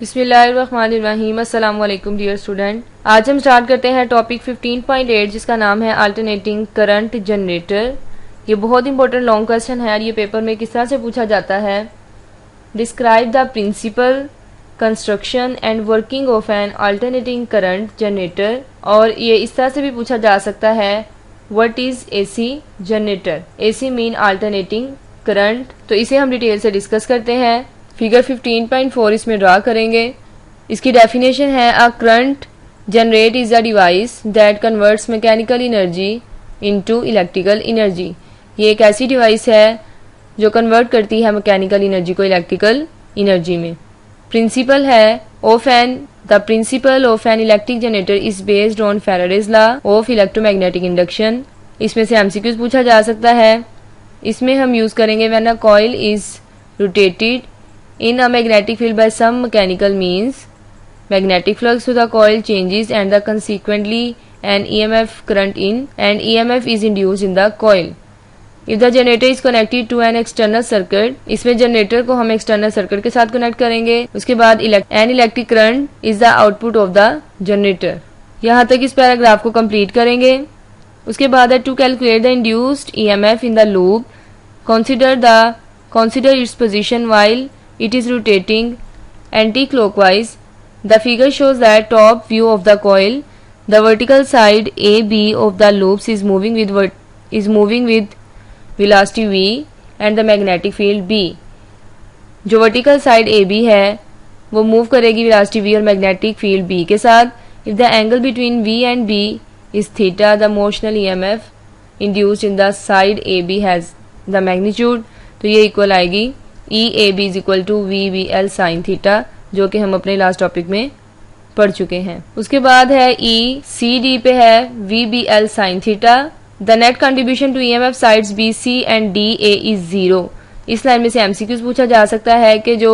बिस्मिल्लाहिर्रहमानिर्रहीम। अस्सलाम वालेकुम डियर स्टूडेंट। आज हम स्टार्ट करते हैं टॉपिक 15.8 जिसका नाम है अल्टरनेटिंग करंट जनरेटर। ये बहुत इंपॉर्टेंट लॉन्ग क्वेश्चन है और ये पेपर में किस तरह से पूछा जाता है। Describe the principle construction and working of an alternating current generator. और ये इस तरह से भी पूछा जा सकता है what is AC generator. AC mean alternating current. तो इसे हम डिटेल से डिस्कस करते हैं। फिगर 15.4 इसमें ड्रा करेंगे। इसकी डेफिनेशन है a current generate is a device that converts mechanical energy into electrical energy. ये एक ऐसी डिवाइस है जो कन्वर्ट करती है मैकेनिकल एनर्जी को इलेक्ट्रिकल एनर्जी में। प्रिंसिपल है the principle of an electric generator is based on Faraday's law of electromagnetic induction. इसमें से एमसीक्यूज पूछा जा सकता है। इसमें हम यूज करेंगे when a coil is rotated in a magnetic field by some mechanical means, magnetic flux to the coil changes and the consequently an EMF current in and EMF is induced in the coil. If the generator is connected to an external circuit, इसमें generator को हम external circuit के साथ connect करेंगे। उसके बाद an electric current is the output of the generator। यहाँ तक इस पैराग्राफ को कंप्लीट करेंगे। उसके बाद है to calculate the induced EMF in the loop, consider its position while it is rotating anti-clockwise. The figure shows that top view of the coil, the vertical side AB of the loops is moving with velocity v and the magnetic field B. जो vertical side AB है वो move करेगी velocity v और magnetic field B के साथ। If the angle between V and B is theta, the motional EMF induced in the side AB has the magnitude। तो ये equal आएगी EAB is equal to VBL sine theta, जो कि हम अपने last topic में पढ़ चुके हैं। उसके बाद है ECD पे है VBL sine theta. The net contribution to EMF sides BC and DA is 0। इस लाइन में से MCQs पूछा जा सकता है कि जो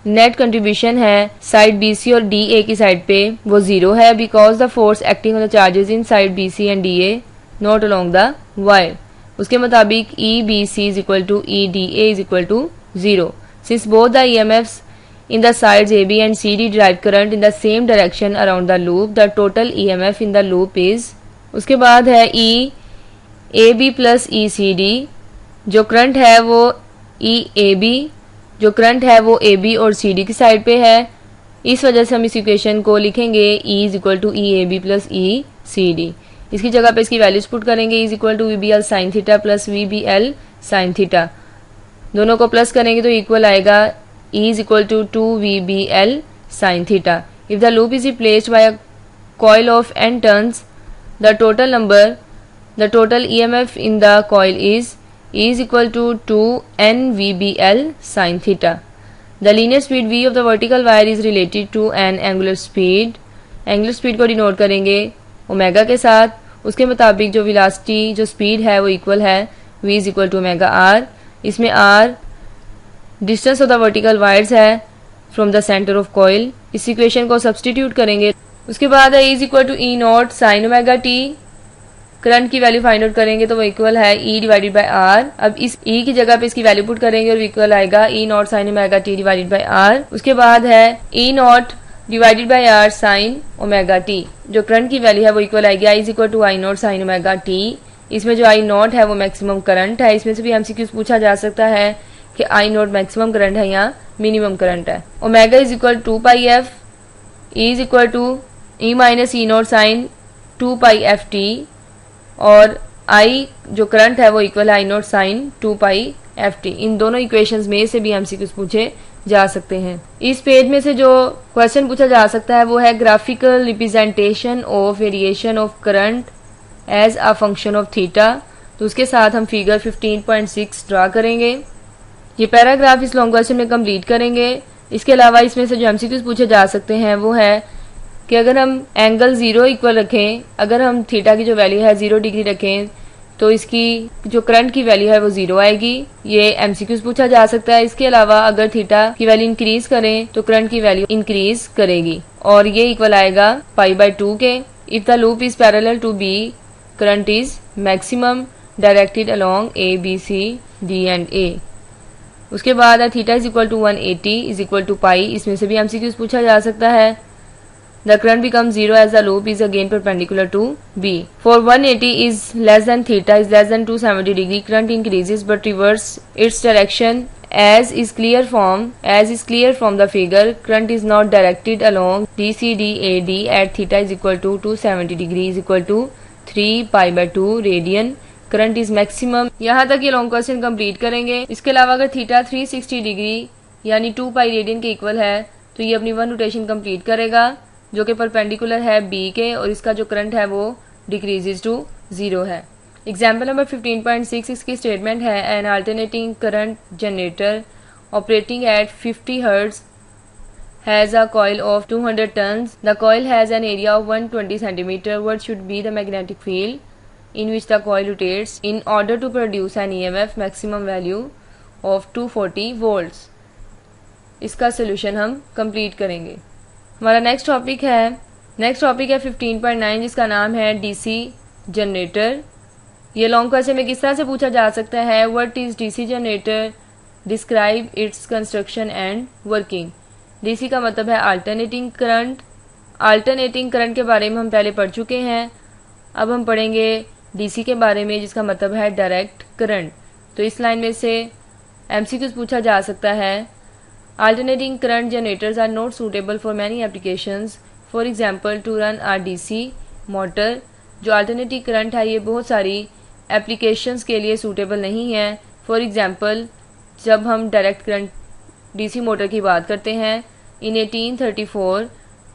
नेट कंट्रीब्यूशन है साइड BC और DA की साइड पे वो 0 है because the force acting on the charges in side BC and DA not along the wire. उसके मुताबिक EBC is equal to EDA is equal to 0 since both the EMFs in the sides AB and CD drive current in the same direction around the loop, the total EMF in the loop is। उसके बाद है EAB plus ECD। जो current है वो AB और CD की side पे है। इस वजह से हम इस इक्वेशन को लिखेंगे E is equal to EAB plus ECD। इसकी जगह पे इसकी वैल्यूज पुट करेंगे। E is equal to VBL sin theta plus VBL sin theta, दोनों को प्लस करेंगे तो इक्वल आएगा E is equal to 2VBL sin theta। If the loop is replaced by a coil of n turns, the total EMF in the coil is E is equal to 2NVBL sin theta। The linear speed V of the vertical wire is related to an angular speed। Angular speed को denote करेंगे omega के साथ। उसके मुताबिक जो velocity जो speed है वो इक्वल है V is equal to omega R। इसमें R distance of the vertical wires है from the centre of coil. इस इक्वेशन को सब्सटीट्यूट करेंगे। उसके बाद है is equal to E naught sine omega T. Current की वैल्यू फाइंड आउट करेंगे तो वो इक्वल है E डिवाइडेड बाय R। अब इस E की जगह पे इसकी वैल्यू पुट करेंगे और इक्वल आएगा E naught sine omega t divided by R। उसके बाद है E naught divided by R sine omega t. जो करंट की वैल्यू है वो इक्वल आएगी I is equal to I naught sine omega t. इसमें जो आई नॉट है वो मैक्सिमम करंट है। इसमें से भी एमसीक्यूज पूछा जा सकता है कि आई नॉट मैक्सिमम करंट है या मिनिमम करंट है। Omega is equal to pi F, E is equal to E minus E naught sine 2 pi F T और आई जो करंट है वो इक्वल है I naught sine 2 pi F T. इन दोनों इक्वेशंस में से भी एमसीक्यूज पूछे जा सकते हैं। इस पेज में से जो क्वेश्चन पूछा जा सकता है वो है graphical representation of variation of current as a function of theta. तो उसके साथ हम फिगर 15.6 ड्रा करेंगे। ये पैराग्राफ इस लॉन्ग क्वेश्चन में कंप्लीट करेंगे। इसके अलावा इसमें से जो एमसीक्यूज पूछे जा सकते हैं वो है कि अगर हम एंगल 0 इक्वल रखें, अगर हम थीटा की जो वैल्यू है 0 डिग्री रखें तो इसकी जो करंट की वैल्यू है वो 0 आएगी। ये एमसीक्यूज पूछा जा सकता है। इसके अलावा अगर थीटा की वैल्यू इंक्रीज करें तो करंट की वैल्यू इंक्रीज करेगी और ये इक्वल आएगा पाई बाय 2 के। If the loop is parallel to B, current is maximum directed along A, B, C, D and A। उसके बाद है theta is equal to 180 is equal to pi, इसमें से भी एमसीक्यूज पूछा जा सकता है। The current becomes zero as the loop is again perpendicular to B. For 180 is less than theta is less than 270 degree, current increases but reverse its direction as is clear from the figure. Current is not directed along DCDAD at theta is equal to 270 degree is equal to 3 pi by 2 radian. Current is maximum. यहाँ तक ये long question complete करेंगे। इसके अलावा अगर theta 360 degree यानी 2 pi radian के equal है तो ये अपनी वन रोटेशन कंप्लीट करेगा जो कि परपेंडिकुलर है बी के, और इसका जो करंट है वो डिक्रीजेज टू 0 है। एग्जाम्पल नंबर 15.6 इसकी स्टेटमेंट है N alternating current generator operating eight 50 hertz has a coil of 200 tons. The coil has an area of 120 centimeter. What should be the magnetic field in which the coil rotates in order to produce an EMF maximum value of 240 volts? इसका solution हम complete करेंगे। हमारा next topic है 15.9 जिसका नाम है DC generator. ये long question में किस तरह से पूछा जा सकता है, what is DC generator, describe its construction and working. DC का मतलब है अल्टरनेटिंग करंट। अल्टरनेटिंग करंट के बारे में हम पहले पढ़ चुके हैं। अब हम पढ़ेंगे डीसी के बारे में जिसका मतलब है डायरेक्ट करंट। तो इस लाइन में से एमसीक्यूज पूछा जा सकता है। Alternating current generators are not suitable for many applications, for example to run our DC motor. जो अल्टरनेटिव करंट है ये बहुत सारी एप्लीकेशंस के लिए सूटेबल नहीं है। फॉर एग्जांपल जब हम डायरेक्ट करंट डीसी मोटर की बात करते हैं, इन 1834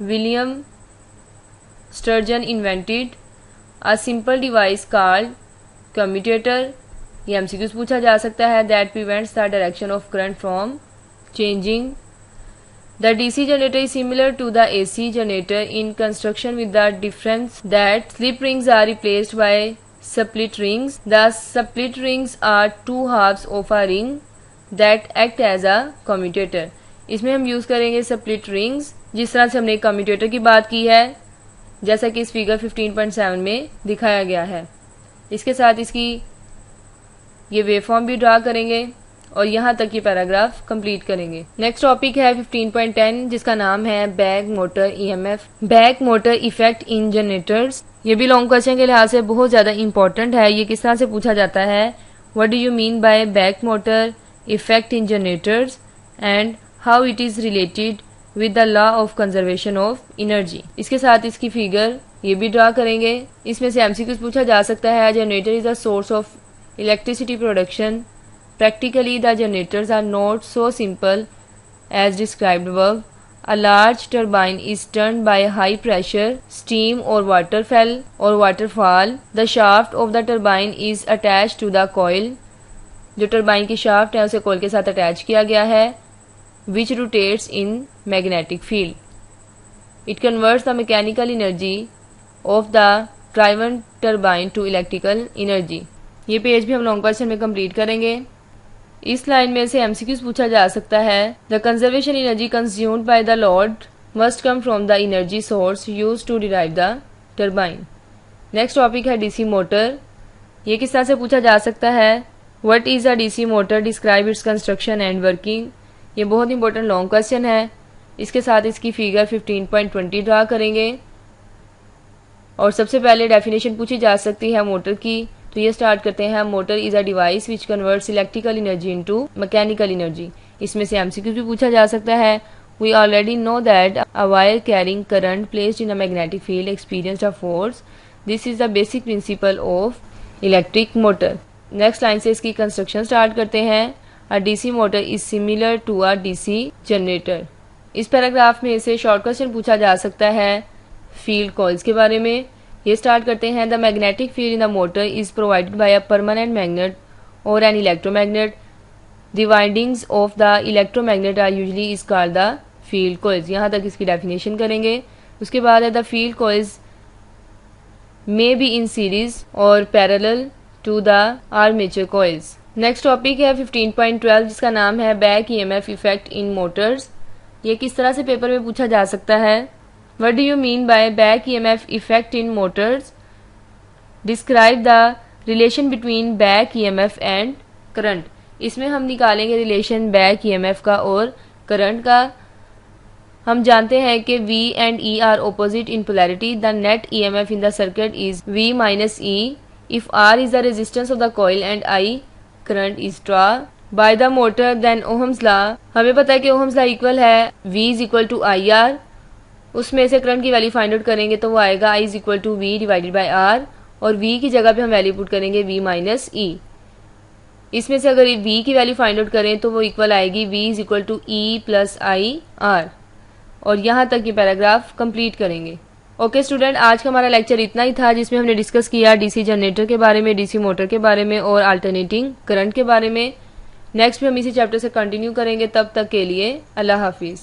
William sturgeon invented a simple device called commutator. ये एमसीक्यूज पूछा जा सकता है that prevents the direction of current from changing. The DC generator is similar to the AC generator in construction with the difference that slip rings are replaced by split rings. The split rings are two halves of a ring that act as a commutator. इसमें हम use करेंगे split rings जिस तरह से हमने commutator की बात की है जैसा कि इस फिगर 15.7 में दिखाया गया है। इसके साथ इसकी ये वेवफॉर्म भी ड्रा करेंगे और यहाँ तक ये पैराग्राफ कंप्लीट करेंगे। नेक्स्ट टॉपिक है 15.10 जिसका नाम है back motor EMF, back motor effect in generators. ये भी लॉन्ग क्वेश्चन के लिहाज से बहुत ज्यादा इंपॉर्टेंट है। ये किस तरह से पूछा जाता है, what do you mean buy back motor effect in generators and how it is related with the law of conservation of energy. इसके साथ इसकी फिगर ये भी ड्रा करेंगे। इसमें से एमसीक्यूज पूछा जा सकता है generator is the source of electricity production. Practically, the generators are not so simple as described above. A large turbine is turned by high pressure, steam or waterfall. The shaft of the turbine is attached to the coil. जो turbine की shaft है उसे coil के साथ attach किया गया है, which rotates in magnetic field. It converts the mechanical energy of the driven turbine to electrical energy. ये पेज भी हम लॉन्ग क्वेश्चन में कंप्लीट करेंगे। इस लाइन में से एमसीक्यूज पूछा जा सकता है the conservation energy consumed by the load must come from the energy source used to derive the turbine. Next topic है डीसी मोटर। ये किस तरह से पूछा जा सकता है, what is a DC motor, describe its construction and working. ये बहुत इंपॉर्टेंट लॉन्ग क्वेश्चन है। इसके साथ इसकी फिगर 15.20 ड्रा करेंगे और सबसे पहले डेफिनेशन पूछी जा सकती है मोटर की। तो ये स्टार्ट करते हैं, motor is a device which converts electrical energy into mechanical energy. इसमें से एमसीक्यू भी पूछा जा सकता है, we already know that a wire carrying current placed in a magnetic field experienced a force, this is the basic principle of electric motor. Next line से इसकी construction start करते हैं, a DC motor is similar to a DC generator. इस paragraph में से short question पूछा जा सकता है फील्ड कॉइल्स के बारे में। ये स्टार्ट करते हैं, the magnetic field in the motor is provided by a permanent magnet और an electromagnet. The windings of the electromagnet are usually is called the field coils. यहाँ तक इसकी डेफिनेशन करेंगे। उसके बाद है the field coils may be in series और parallel to the armature coils. Next topic है 15.12 जिसका नाम है back EMF effect in motors. ये किस तरह से पेपर में पूछा जा सकता है, what do you mean by back EMF effect in motors? Describe the relation between back EMF and current. इसमें हम निकालेंगे रिलेशन बैक ईएमएफ का और करंट का। हम जानते हैं कि V and E are opposite in polarity. The net EMF in the circuit is V minus E if R is the resistance of the coil and I current is draw by the motor then Ohm's law. हमें पता है कि Ohm's law equal है V is equal to IR। उसमें से current की value find out करेंगे तो वो आएगा I is equal to V divided by R, और V की जगह पे हम वैल्यू पुट करेंगे V माइनस E। इसमें से अगर V की वैल्यू फाइंड आउट करें तो वो इक्वल आएगी V is equal to E plus IR। और यहाँ तक ये पैराग्राफ कंप्लीट करेंगे। ओके स्टूडेंट, आज का हमारा लेक्चर इतना ही था, जिसमें हमने डिस्कस किया डीसी जनरेटर के बारे में, डीसी मोटर के बारे में और अल्टरनेटिंग करंट के बारे में। नेक्स्ट भी हम इसी चैप्टर से कंटिन्यू करेंगे। तब तक के लिए अल्लाह हाफिज़।